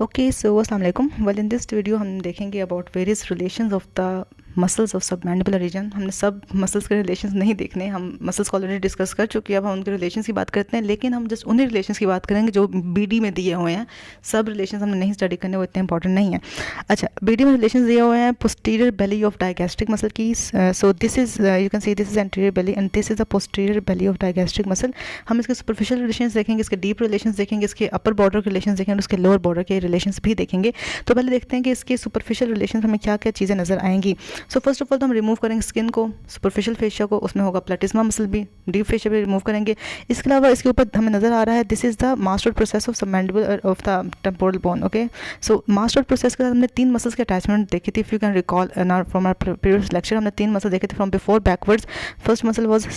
Okay so अस्सलाम वालेकुम। Well in this video हम देखेंगे about various relations of the muscles of submandibular region. हमने सब मसल्स के रिलेशंस नहीं देखने, हम मसल्स को ऑलरेडी डिस्कस कर चुके हैं। अब हम उनके रिलेशंस की बात करते हैं, लेकिन हम जस्ट उन्हीं रिलेशंस की बात करेंगे जो बीडी में दिए हुए हैं। सब रिलेशंस हमने नहीं स्टडी करने, वो इतने इंपॉर्टेंट नहीं है। अच्छा, बीडी में रिलेशंस दिए हुए हैं posterior belly of digastric muscle की। So this is you can see this is anterior belly and this is the posterior belly of digastric muscle. हम इसके सुपरफिशियल रिलेशंस देखेंगे, इसके डीप रिलेशंस देखेंगे, इसके अपर बॉर्डर के रिलेशंस देखेंगे, उसके लोअर बॉर्डर के रिलेशंस भी देखेंगे। तो पहले देखते हैं कि इसके सुपरफिशियल रिलेशंस हमें क्या क्या चीज़ें नजर आएंगी। सो फर्स्ट ऑफ ऑल तो हम रिमूव करेंगे स्किन को, सुपरफिशियल फेशिया को, उसमें होगा प्लेटिस्मा मसल भी, डीप फेशिया भी रिमूव करेंगे। इसके अलावा इसके ऊपर हमें नजर आ रहा है this is the mastoid process of submandibular of the temporal bone. Okay, so mastoid process के साथ हमने तीन मसल्स के अटैचमेंट देखी थी। If you can recall from our previous lecture, हमने तीन मसल देखे थे from before backwards. First muscle was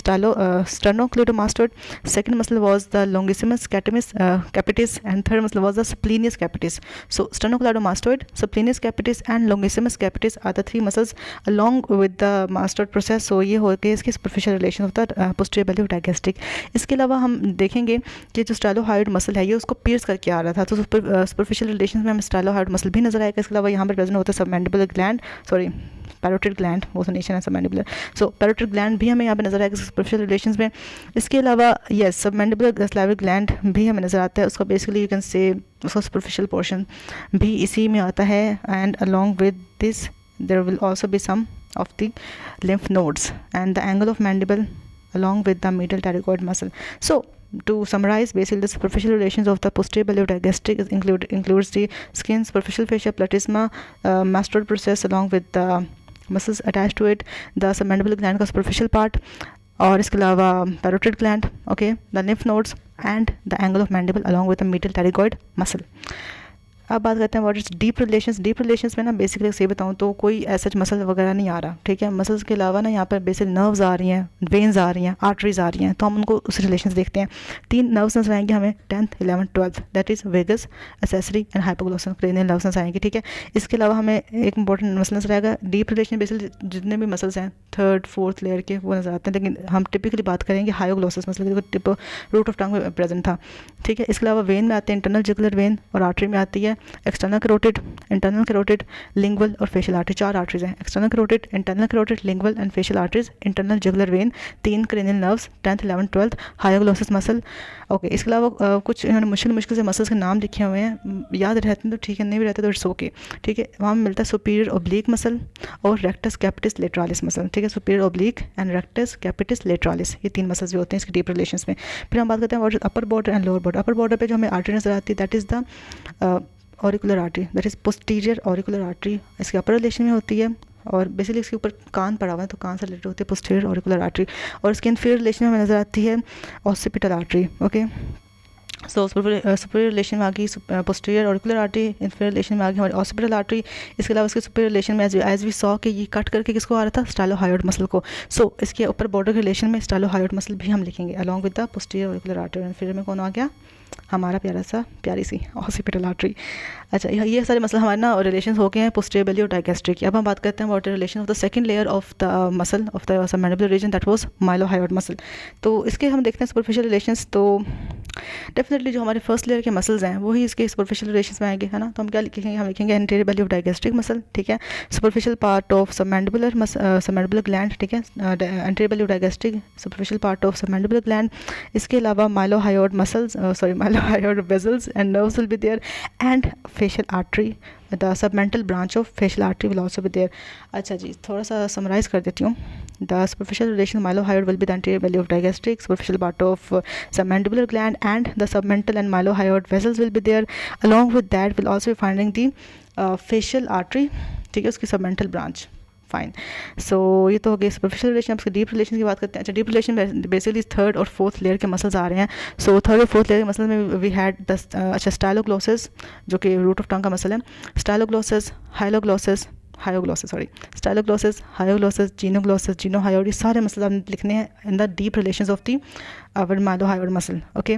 sternocleidomastoid, second muscle was the longissimus capitis and third muscle was the splenius capitis. So sternocleidomastoid, subcutaneous capitis and longissimus capitis are the three muscles along with the mastoid process. So ये हो गए इसकी superficial relation of the posterior belly of digastric। इसके अलावा हम देखेंगे कि जो स्टाइलोहाइड मसल है ये उसको pierce करके आ रहा था, तो superficial relations में हमें स्टाइलोहाइड मसल भी नजर आएगा। इसके अलावा यहाँ पर प्रेजेंट होता है submandibular gland, sorry parotid gland, वो सुनेशन है सबमैंडिबुलर। सो पैरोटिड ग्लैंड भी हमें यहाँ पे नजर आएगा सुपरफिशियल रिलेशंस में। इसके अलावा यस सबमैंडिबुलर स्लाइविक ग्लैंड भी हमें नजर आता है, उसका बेसिकली यू कैन से उसका सुपरफिशियल पोर्शन भी इसी में आता है। And along with this there will also be some of the lymph nodes and the angle of mandible along with the medial pterygoid muscle. So to summarize, basically the superficial relations of the posterior belly of digastric includes the skin, superficial fascia, platysma, mastoid process along with the muscles attached to it, the submandibular gland का superficial part, और इसके अलावा parotid gland, okay, the lymph nodes and the angle of mandible along with the medial pterygoid muscle. अब बात करते हैं what is deep relations. Deep relations में ना बेसिकली सही बताऊँ तो कोई ऐसा मसल वगैरह नहीं आ रहा, ठीक है। मसल्स के अलावा ना यहाँ पर बेसिक नर्व्स आ रही हैं, वेन्स आ रही हैं, आर्टरीज आ रही हैं, तो हम उनको उस रिलेशंस देखते हैं। तीन नर्व्स नजर आएंगे हमें 10th 11th 12th, that is vagus, accessory and hypoglossus cranial nerves नजर आएंगे, ठीक है। इसके अलावा हमें एक इंपॉर्टेंट मसल नजर आएगा डीप रिलेशन। बेसिकली जितने भी मसल्स हैं 3rd 4th लेयर के वो नजर आते हैं, लेकिन हम टिपिकली बात करेंगे हाइपोग्लोसस मसल की, टिप रूट ऑफ टंग में प्रेजेंट था, ठीक है। इसके अलावा वेन में आते हैं इंटरनल जुगुलर वेन, और आर्टरी में आती है external carotid, internal carotid, lingual और फेशियल आर्टरी। 4 आर्टरीज हैं, external carotid, internal carotid, lingual and facial arteries, internal jugular vein, 3 cranial nerves, 10th 11th 12th, hypoglossus muscle. Okay, इसके अलावा कुछ इन्होंने मुश्किल से मसल्स के नाम लिखे हुए हैं, याद रहते हैं तो ठीक है, नहीं भी रहते तो इट्स ओके, ठीक है। वहाँ मिलता है सुपीरियर ओब्लिक मसल और रेक्टस कैपिटिस लेटरालिस मसल, ठीक है। Superior oblique and rectus capitis lateralis, ये 3 मसल्स भी होते हैं इसके डीप रिलेशंस में। फिर हम बात करते हैं upper border and lower border. Upper border पे जो हमें आर्टरी नजर आती है that is the auricular artery, that is posterior auricular artery, इसके अपर रिलेशन में होती है, और बेसिकली इसके ऊपर कान पड़ा हुआ है तो कान से रिलेटेड होती है पोस्टीरियर ऑरिकुलर आर्टरी। और इसके इन्फीरियर रिलेशन में हमें नजर आती है ऑसिपिटल आर्टरी, ओके। सो सुपीरियर रिलेशन में आ गई posterior auricular artery, inferior relation में आ गई हमारी ऑसिपिटल आर्टरी। इसके अलावा इसके सुपीरियर रिलेशन में एज वी सॉ कि ये कट करके किसको आ रहा था, स्टाइलोहायोइड मसल को। सो इसके ऊपर बॉर्डर के रिलेशन में स्टाइलोहायोइड मसल भी हम लिखेंगे along with the posterior auricular artery. Inferior में कौन आ गया, हमारा प्यारी सी ऑसिपिटल आर्टरी। अच्छा, ये सारे मसल हमारे ना रिलेशन हो गए हैं पोस्टीरियर बेली और डायगैस्ट्रिक। अब हम बात करते हैं about the relation of the second layer of the muscle of the submandibular region, that was mylohyoid muscle. तो इसके हम देखते हैं सुपरफिशियल रिलेशंस। तो डेफिनेटली जो हमारे फर्स्ट लेयर के मसल्स हैं वही इसके सुपरफिशियल रिलेशंस में आएंगे, है ना। तो हम क्या लिखेंगे, हम लिखेंगे anterior belly of digastric muscle, ठीक है। Superficial part of submandibular gland, ठीक है। Anterior belly of digastric, superficial part of submandibular gland. इसके अलावा mylohyoid muscles, mylohyoid vessels and nerves will be there, and facial artery, the submental branch of facial artery will also be there. अच्छा जी, थोड़ा सा summarize कर देती हूँ। The superficial relation mylohyoid will be the anterior belly of digastric, superficial part of submandibular gland and the submental and mylohyoid vessels will be there. Along with that we'll also be finding the facial artery, ठीक है, उसकी submental branch. Fine, सो ये तो हो गई superficial relation. अब deep relation की बात करते हैं। अच्छा, डीप रिलेशन बेसिकली 3rd और 4th लेयर के मसल्स आ रहे हैं। सो 3rd और 4th लेयर के मसल में वी हैड अच्छा स्टाइलोग्लोसस जो कि रूट ऑफ टंग का मसल है, स्टाइलोग्लोसस, हाइलोग्लोसस, हायोग्लोसिस, सॉरी, स्टाइलोग्लोसिस, हायोग्लोसिस, जीनोग्लोसिस, जीनोहायोड, ये सारे मसल्स आपने लिखने हैं in the deep relations of the our mylohyoid muscle, okay.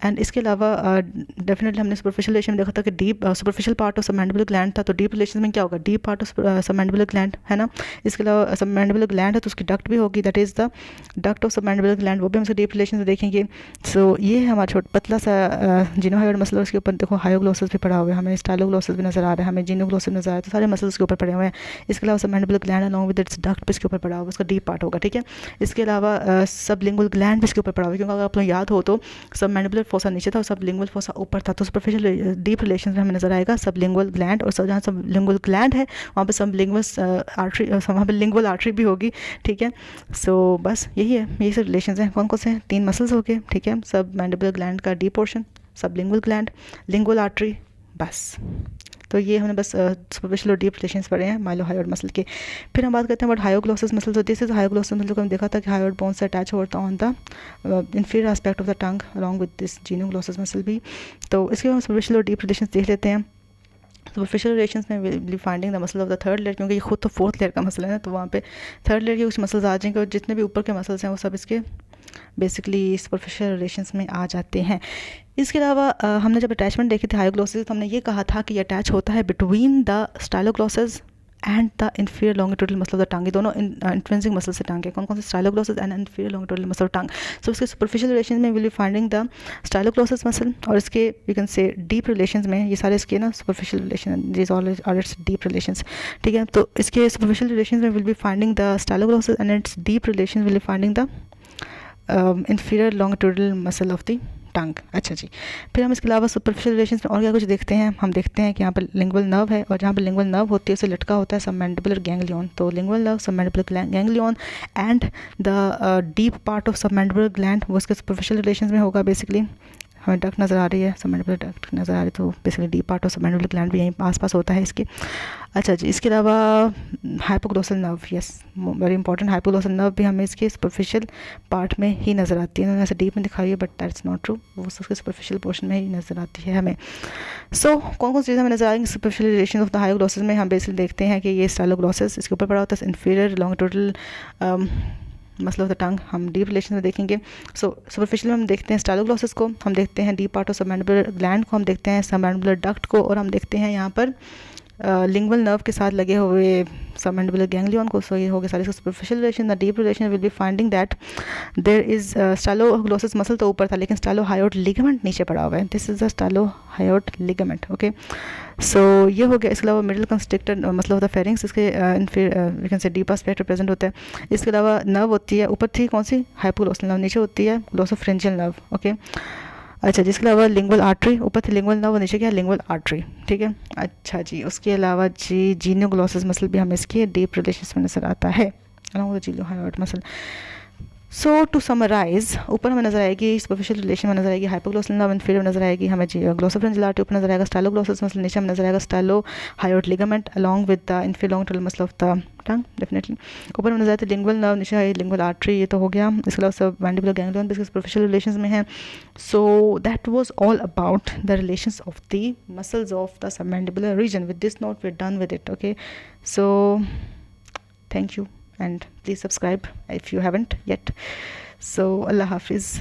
And इसके अलावा डेफिनेटली हमने सुपरफिशियल रिलेशन में देखा था कि deep superficial part of submandibular gland था, तो डीप रिलेशन में क्या होगा, deep part of submandibular gland है ना। इसके अलावा सबमैंडिबुलर ग्लैंड है तो उसकी डक्ट भी होगी, that is the duct of submandibular gland, वो भी हम उसके डीप रिलेशन में देखेंगे। सो ये है हमारा छोटा पतला सा जीनोहायोड मसल, उसके ऊपर देखो हायोग्लोसिस भी पड़ा हुआ है, हमें स्टाइलोग्लोसिस भी नजर आ रहा है, हमें जीनोग्लोसिस नजर आ रहा है, तो सारे मसल्स के ऊपर पड़े हुए हैं। इसके अलावा submandibular gland along with its duct भी इसके ऊपर पड़ा हुआ है, उसका डीप पार्ट होगा, ठीक है। इसके अलावा सबलिंगुअल ग्लैंड भी इसके ऊपर पड़ा हुआ है, क्योंकि अगर आप लोग याद हो तो सबमैंडिबुलर फोसा नीचे था और सबलिंगुअल फोसा ऊपर था, तो सुपरफिशियल डीप रिलेशन में हमें नजर आएगा सबलिंगुअल ग्लैंड, और जहाँ सबलिंगुअल ग्लैंड है वहाँ पे सबलिंगुअल आर्टरी, वहाँ पे लिंगुअल आर्टरी भी होगी, ठीक है। सो बस यही है, यही सब रिलेशन हैं। कौन कौन से हैं, 3 मसल्स हो गए, ठीक है, सबमैंडिबुलर ग्लैंड का deep portion, sublingual gland, lingual artery, बस। तो ये हमने बस सुपरफिशियल और डीप रिलेशंस पढ़े हैं माइलोहायोड मसल के। फिर हम बात करते हैं बट हायोग्लोसिस मसल होती है। हायोग्लोसिस मसल को हमने देखा था कि हायोड बोन से अटैच होता on the inferior aspect of the tongue along with this genioglossus muscle भी। तो इसके हम सुपरफिशियल और डीप रिलेशंस देख लेते हैं। सुपरफिशियल रिलेशंस में will be finding the muscle of the third layer, क्योंकि ये खुद तो 4th लेयर का मसल है ना, तो वहाँ पे थर्ड लेयर के कुछ मसल्स आ जाएंगे और जितने भी ऊपर के मसल्स हैं वो सब इसके बेसिकली सुपरफिशियल रिलेशंस में आ जाते हैं। इसके अलावा हमने जब अटैचमेंट देखी थी हायोग्लोसिस, तो हमने ये कहा था कि ये अटैच होता है between the styloglossus and the inferior longitudinal muscle of the tongue. ये दोनों इंट्रिंसिक मसल से टंग है। कौन कौन से, styloglossus and inferior longitudinal muscle of tongue. So इसके सुपरफिशियल रिलेशन में will be finding the styloglossus muscle, और इसके you can say deep relations में ये सारे इसके ना superficial relation, this all are its deep relations, ठीक है। तो इसके सुपरफिशियल रिलेशंस में will be finding the styloglossus and its deep relation will be finding the inferior longitudinal muscle of the tongue. अच्छा जी, फिर हम इसके अलावा सुपरफिशियल रिलेशंस में और क्या कुछ देखते हैं। हम देखते हैं कि यहाँ पर लिंगुअल नर्व है, और जहाँ पर लिंगुअल नर्व होती है उसे लटका होता है सबमैंडिबुलर गैंग्लियन। तो lingual nerve, submandibular ganglion and the deep part of submandibular gland, वो इसके सुपरफिशियल रिलेशंस में होगा। बेसिकली हमें डक्ट नज़र आ रही है, सबमैंडिबुलर डक्ट नज़र आ रही है, तो basically deep part of submandibular gland भी यहीं आसपास होता है इसके। अच्छा जी, इसके अलावा hypoglossal nerve, yes very important, hypoglossal nerve भी हमें इसके सुपरफिशियल पार्ट में ही नज़र आती है। उन्होंने ऐसे डीप में दिखाई है बट दैट्स नॉट ट्रू, वो उसके सुपरफिशियल पोर्शन में ही नज़र आती है हमें। सो कौन कौन सी चीज़ें हमें नज़र आएंगी सुपरफिशियल रिलेशन ऑफ द हायोग्लोसिस में। हम बेसिकली देखते हैं कि ये स्टाइलोग्लोसिस इसके ऊपर पड़ा होता है, inferior longitudinal muscle of the टंग हम डीप रिलेशन में देखेंगे। सो सुपरफिशियल में हम देखते हैं स्टाइलोग्लोसिस को, हम देखते हैं deep part of submandibular gland को, हम देखते हैं सबमैंडिबुलर डक्ट को, और हम देखते हैं यहाँ पर लिंगुअल नर्व के साथ लगे हुए सबमैंडिबुलर गैंग्लियन को। सो ये हो गया सारे superficial relation. The deep relation will be finding that there is styloglossus muscle तो ऊपर था लेकिन स्टाइलोहायोड लिगामेंट नीचे पड़ा हुआ है। This is the stylohyoid ligament, okay. So ये हो गया। इसके अलावा middle constrictor muscle of the pharynx, इसके we can say deep aspect present होता है। इसके अलावा नर्व होती है ऊपर थी कौन सी, हाइपोग्लोसल नर्व, नीचे होती है ग्लोसोफ्रेंजियल नर्व, ओके। अच्छा, जिसके अलावा लिंगुअल आर्टरी, ऊपर थी लिंगुअल नर्व, नीचे क्या लिंगुअल आर्टरी, ठीक है। अच्छा जी, उसके अलावा जी जीनोग्लोसिस मसल भी हमें इसके डीप रिलेशंस में नजर आता है along with geniohyoid muscle. So to summarize, ऊपर हमें नजर आएगी सुपरफिशियल रिलेशन में नजर आएगी हाइपोग्लोसल नर्व, इंफीरियर में नजर आएगी हमें ग्लोसोफ्रेंजियल आर्टरी, ऊपर नजर आएगा स्टाइलोग्लोसिस मसल, नीचे में नजर आएगा stylohyoid ligament along with the inferior longitudinal muscle of the tongue, definitely. ऊपर में नजर आती है लिंगुअल नर्व, नीचे है लिंगुअल आर्टरी, ये तो हो गया। इसके अलावा सब मैंडिबुलर गैंग्लियन भी सुपरफिशियल रिलेशंस में है। So that was all about the relations of the muscles of the submandibular region. With this note we are done with it, okay. So thank you and please subscribe if you haven't yet. So Allah Hafiz.